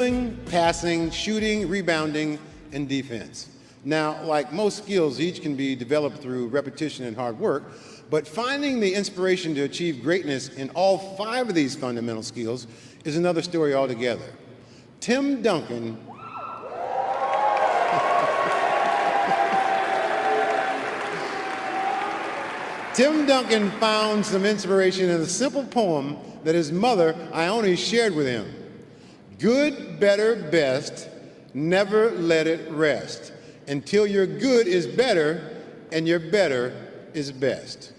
Passing, shooting, rebounding, and defense. Now, like most skills, each can be developed through repetition and hard work, but finding the inspiration to achieve greatness in all 5 of these fundamental skills is another story altogether. Tim Duncan Tim Duncan found some inspiration in a simple poem that his mother, Ione, shared with him. Good, better, best, never let it rest until your good is better and your better is best.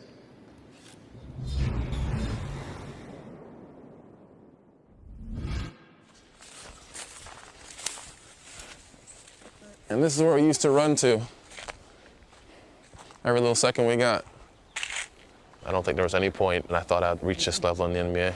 And this is where we used to run to every little second we got. I don't think there was any point and I thought I'd reach this level in the NBA.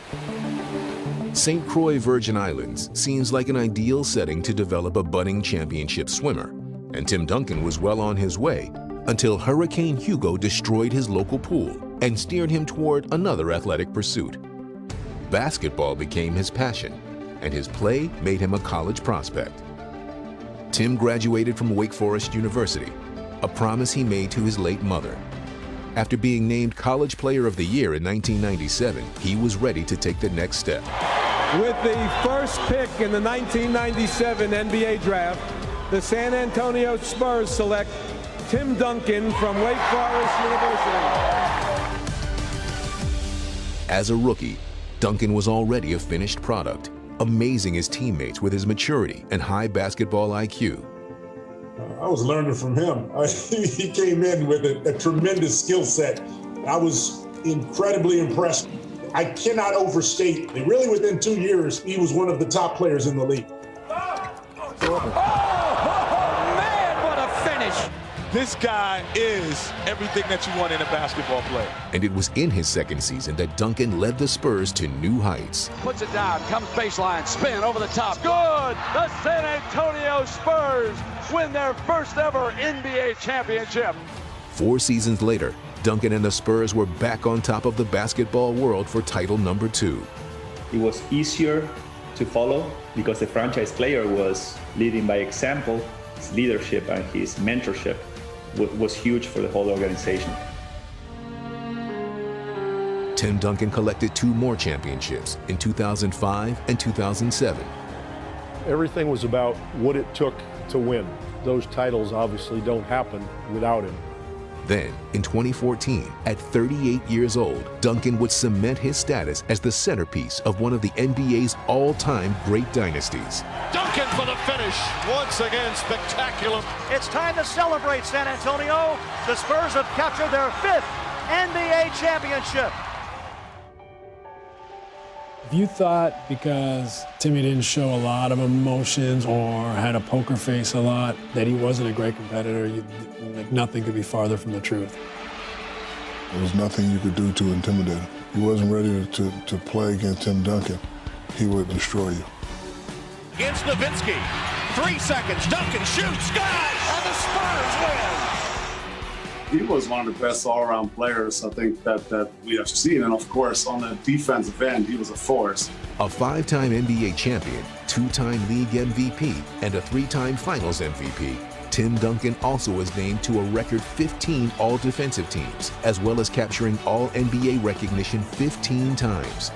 St. Croix Virgin Islands seems like an ideal setting to develop a budding championship swimmer, and Tim Duncan was well on his way until Hurricane Hugo destroyed his local pool and steered him toward another athletic pursuit. Basketball became his passion, and his play made him a college prospect. Tim graduated from Wake Forest University, a promise he made to his late mother. After being named College Player of the Year in 1997, he was ready to take the next step. With the first pick in the 1997 NBA draft, the San Antonio Spurs select Tim Duncan from Wake Forest University. As a rookie, Duncan was already a finished product, amazing his teammates with his maturity and high basketball IQ. I was learning from him. He came in with a tremendous skill set. I was incredibly impressed. I cannot overstate that really within 2 years, he was one of the top players in the league. Oh, man, what a finish. This guy is everything that you want in a basketball player. And it was in his second season that Duncan led the Spurs to new heights. Puts it down, comes baseline, spin over the top. Good! The San Antonio Spurs win their first ever NBA championship. 4 seasons later, Duncan and the Spurs were back on top of the basketball world for title number 2. It was easier to follow because the franchise player was leading by example. His leadership and his mentorship was huge for the whole organization. Tim Duncan collected 2 more championships in 2005 and 2007. Everything was about what it took to win. Those titles obviously don't happen without him. Then, in 2014, at 38 years old, Duncan would cement his status as the centerpiece of one of the NBA's all-time great dynasties. Duncan for the finish. Once again, spectacular. It's time to celebrate, San Antonio. The Spurs have captured their 5th NBA championship. If you thought because Timmy didn't show a lot of emotions or had a poker face a lot that he wasn't a great competitor, nothing could be farther from the truth. There was nothing you could do to intimidate him. He wasn't ready to play against Tim Duncan. He would destroy you. Against Nowitzki. 3 seconds. Duncan shoots. Scores! And the Spurs win. He was one of the best all-around players, I think, that we have seen. And of course, on the defensive end, he was a force. A 5-time NBA champion, 2-time league MVP, and a 3-time finals MVP, Tim Duncan also was named to a record 15 all-defensive teams, as well as capturing all-NBA recognition 15 times.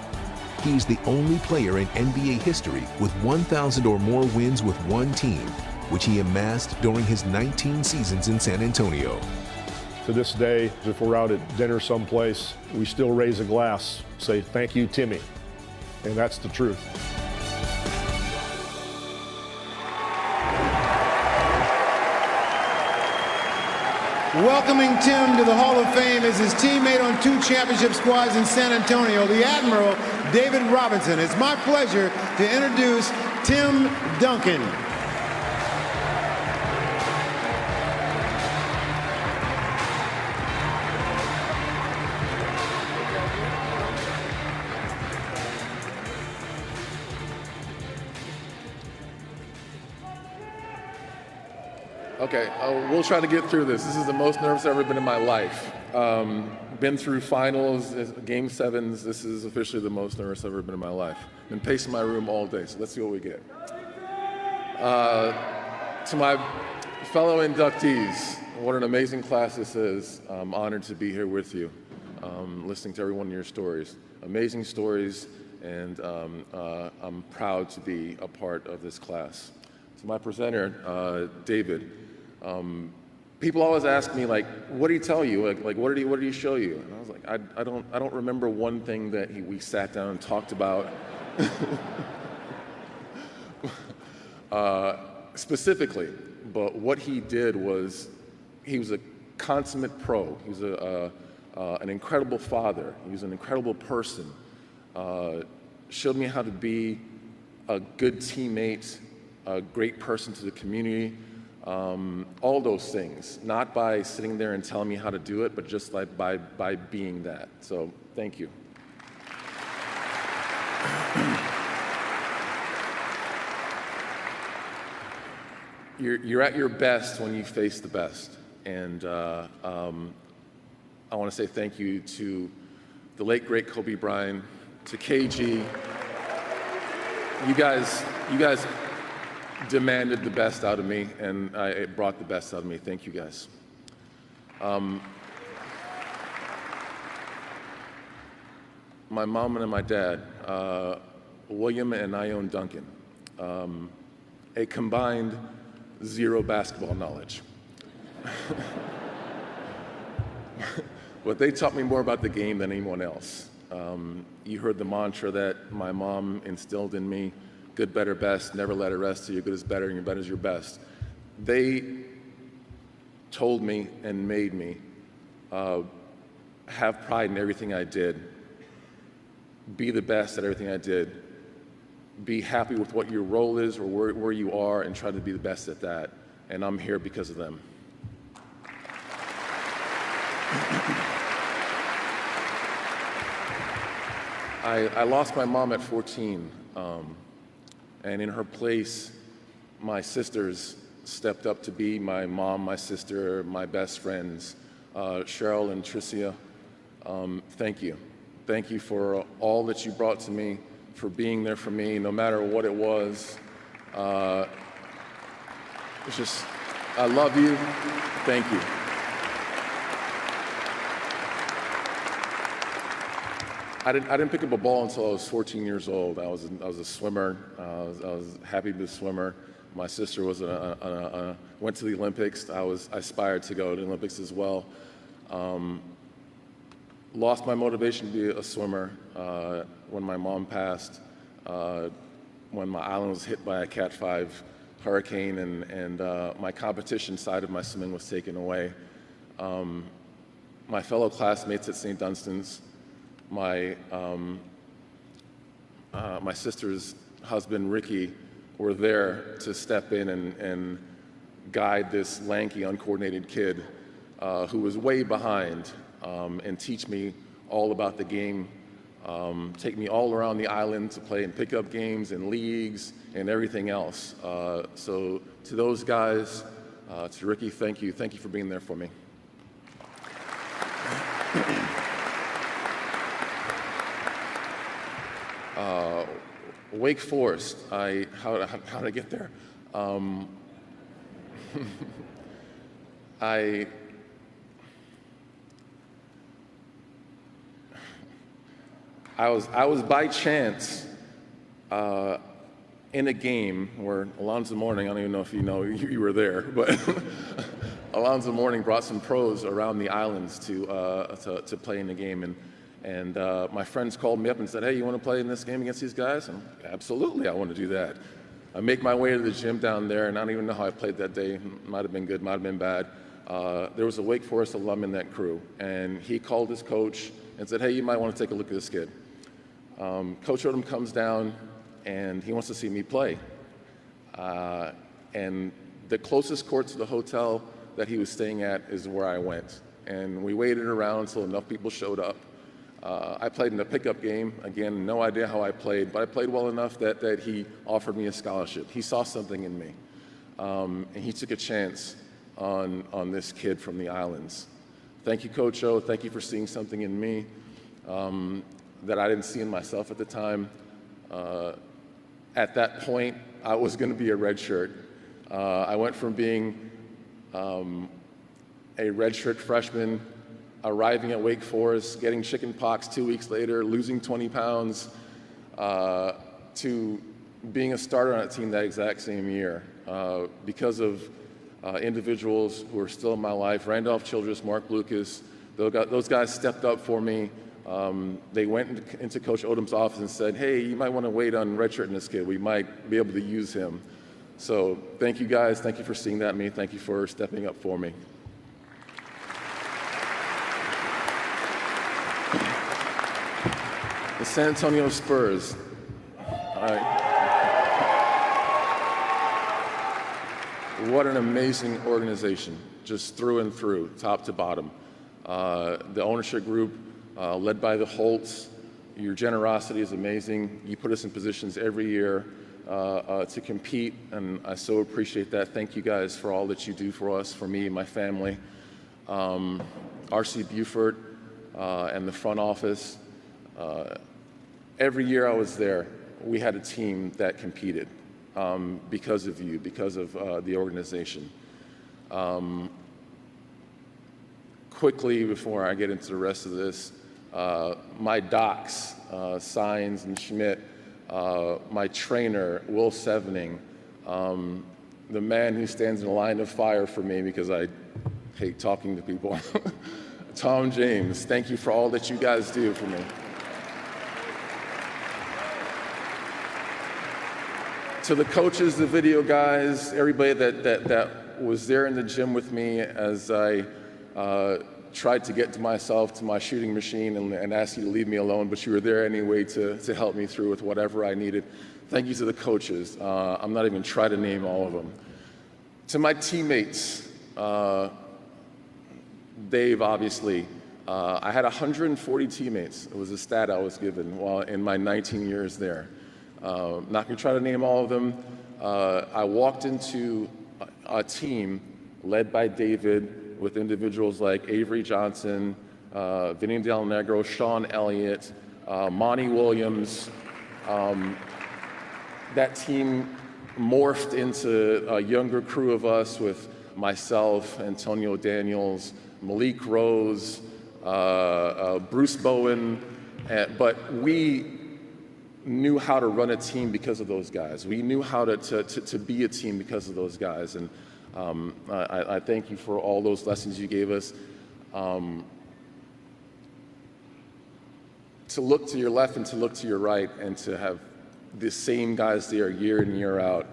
He's the only player in NBA history with 1,000 or more wins with one team, which he amassed during his 19 seasons in San Antonio. To this day, if we're out at dinner someplace, we still raise a glass, say, "Thank you, Timmy." And that's the truth. Welcoming Tim to the Hall of Fame is his teammate on 2 championship squads in San Antonio, the Admiral, David Robinson. It's my pleasure to introduce Tim Duncan. Okay, we'll try to get through this. This is the most nervous I've ever been in my life. Been through finals, game 7s. This is officially the most nervous I've ever been in my life. Been pacing my room all day, so let's see what we get. To my fellow inductees, what an amazing class this is. I'm honored to be here with you, listening to every one of your stories. Amazing stories, and I'm proud to be a part of this class. To my presenter, David, people always ask me, like, what did he tell you? Like what did he show you? And I was like, I don't remember one thing that we sat down and talked about. Specifically, but what he did was, he was a consummate pro. He was an incredible father. He was an incredible person. Showed me how to be a good teammate, a great person to the community, all those things. Not by sitting there and telling me how to do it, but just like by being that. So thank you. You're at your best when you face the best, and I want to say thank you to the late great Kobe Bryant, to KG. You guys demanded the best out of me, and it brought the best out of me. Thank you guys. My mom and my dad, William and Ione Duncan, a combined 0 basketball knowledge. But they taught me more about the game than anyone else. You heard the mantra that my mom instilled in me: good, better, best, never let it rest till your good is better and your better is your best. They told me and made me have pride in everything I did, be the best at everything I did, be happy with what your role is or where you are, and try to be the best at that. And I'm here because of them. I lost my mom at 14, and in her place, my sisters stepped up to be my mom, my sister, my best friends, Cheryl and Tricia. Thank you. Thank you for all that you brought to me, for being there for me, no matter what it was. It's just, I love you. Thank you. I didn't pick up a ball until I was 14 years old. I was a swimmer. I was happy to be a swimmer. My sister was went to the Olympics. I aspired to go to the Olympics as well. Lost my motivation to be a swimmer when my mom passed, when my island was hit by a Cat 5 hurricane, and my competition side of my swimming was taken away. My fellow classmates at St. Dunstan's, my sister's husband, Ricky, were there to step in and guide this lanky, uncoordinated kid who was way behind, and teach me all about the game, take me all around the island to play in pickup games and leagues and everything else. So to those guys, to Ricky, thank you. Thank you for being there for me. Wake Forest, how did I get there? I was by chance in a game where Alonzo Mourning, I don't even know if you were there, but Alonzo Mourning brought some pros around the islands to play in the game, and my friends called me up and said, "Hey, you want to play in this game against these guys?" And I'm like, "Absolutely, I want to do that." I make my way to the gym down there, and I don't even know how I played that day. Might have been good, might have been bad. There was a Wake Forest alum in that crew, and he called his coach and said, "Hey, you might want to take a look at this kid." Coach Odom comes down, and he wants to see me play. And the closest court to the hotel that he was staying at is where I went. And we waited around until enough people showed up. I played in a pickup game. Again, no idea how I played, but I played well enough that he offered me a scholarship. He saw something in me, and he took a chance on this kid from the islands. Thank you, Coach O. Thank you for seeing something in me that I didn't see in myself at the time. At that point, I was going to be a redshirt. I went from being a redshirt freshman, arriving at Wake Forest, getting chicken pox 2 weeks later, losing 20 pounds, to being a starter on a team that exact same year because of individuals who are still in my life. Randolph Childress, Mark Lucas, those guys stepped up for me. They went into Coach Odom's office and said, hey, you might want to wait on redshirting this kid. We might be able to use him. So thank you guys. Thank you for seeing that in me. Thank you for stepping up for me. The San Antonio Spurs. What an amazing organization, just through and through, top to bottom. The ownership group, led by the Holtz, your generosity is amazing. You put us in positions every year to compete, and I so appreciate that. Thank you guys for all that you do for us, for me and my family. R.C. Buford and the front office. Every year I was there, we had a team that competed because of you, because of the organization. Quickly, before I get into the rest of this, my docs, Sines and Schmidt, my trainer, Will Sevening, the man who stands in a line of fire for me because I hate talking to people, Tom James, thank you for all that you guys do for me. To the coaches, the video guys, everybody that was there in the gym with me as I tried to get to myself, to my shooting machine and asked you to leave me alone, but you were there anyway to help me through with whatever I needed. Thank you to the coaches. I'm not even trying to name all of them. To my teammates, Dave, obviously, I had 140 teammates. It was a stat I was given while in my 19 years there. Not going to try to name all of them. I walked into a team led by David with individuals like Avery Johnson, Vinny Del Negro, Sean Elliott, Monty Williams. That team morphed into a younger crew of us with myself, Antonio Daniels, Malik Rose, Bruce Bowen, but we knew how to run a team because of those guys. We knew how to be a team because of those guys, and I thank you for all those lessons you gave us. To look to your left and to look to your right and to have the same guys there year in, year out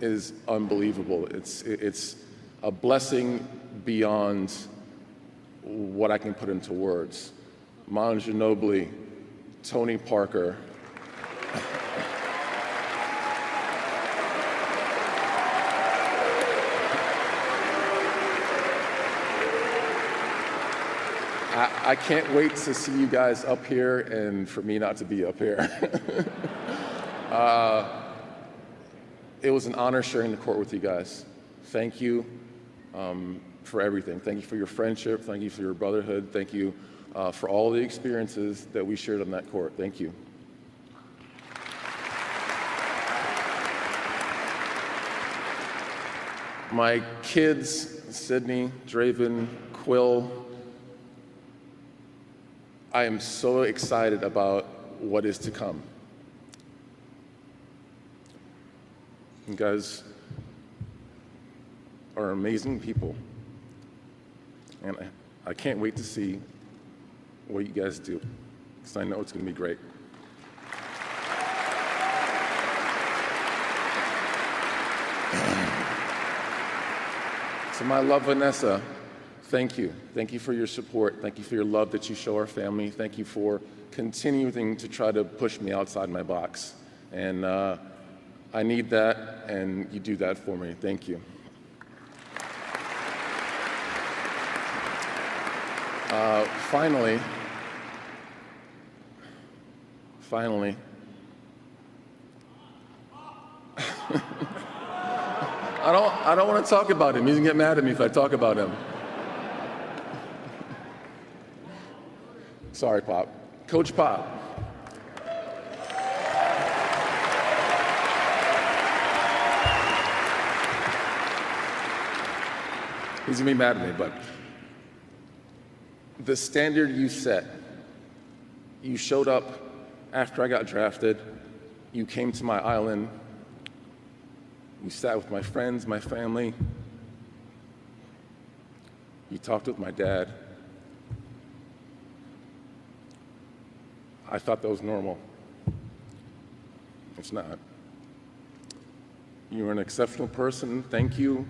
is unbelievable. It's a blessing beyond what I can put into words. Manu Ginobili, Tony Parker, I can't wait to see you guys up here and for me not to be up here. It was an honor sharing the court with you guys. Thank you for everything. Thank you for your friendship. Thank you for your brotherhood. Thank you for all the experiences that we shared on that court. Thank you. My kids, Sydney, Draven, Quill, I am so excited about what is to come. You guys are amazing people, and I can't wait to see what you guys do, because I know it's going to be great. To my love, Vanessa, thank you. Thank you for your support. Thank you for your love that you show our family. Thank you for continuing to try to push me outside my box. And I need that, and you do that for me. Thank you. Finally, I don't want to talk about him. He's gonna get mad at me if I talk about him. Sorry, Pop. Coach Pop. He's gonna be mad at me, but the standard you set, you showed up after I got drafted, you came to my island, you sat with my friends, my family, you talked with my dad. I thought that was normal. It's not. You're an exceptional person. Thank you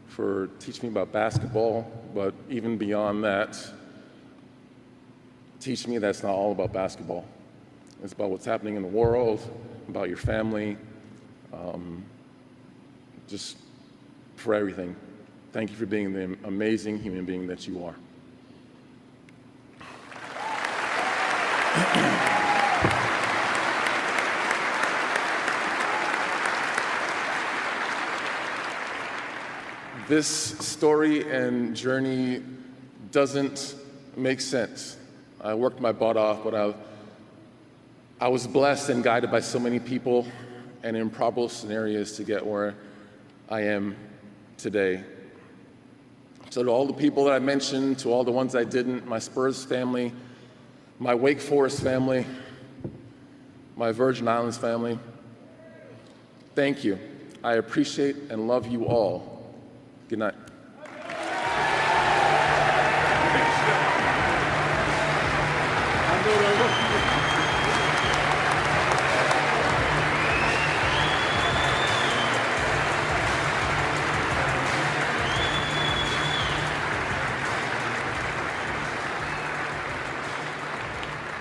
for teaching me about basketball, but even beyond that, teach me that it's not all about basketball. It's about what's happening in the world, about your family, just for everything. Thank you for being the amazing human being that you are. This story and journey doesn't make sense. I worked my butt off, but I was blessed and guided by so many people and improbable scenarios to get where I am today. So to all the people that I mentioned, to all the ones I didn't, my Spurs family, my Wake Forest family, my Virgin Islands family, thank you. I appreciate and love you all. Good night.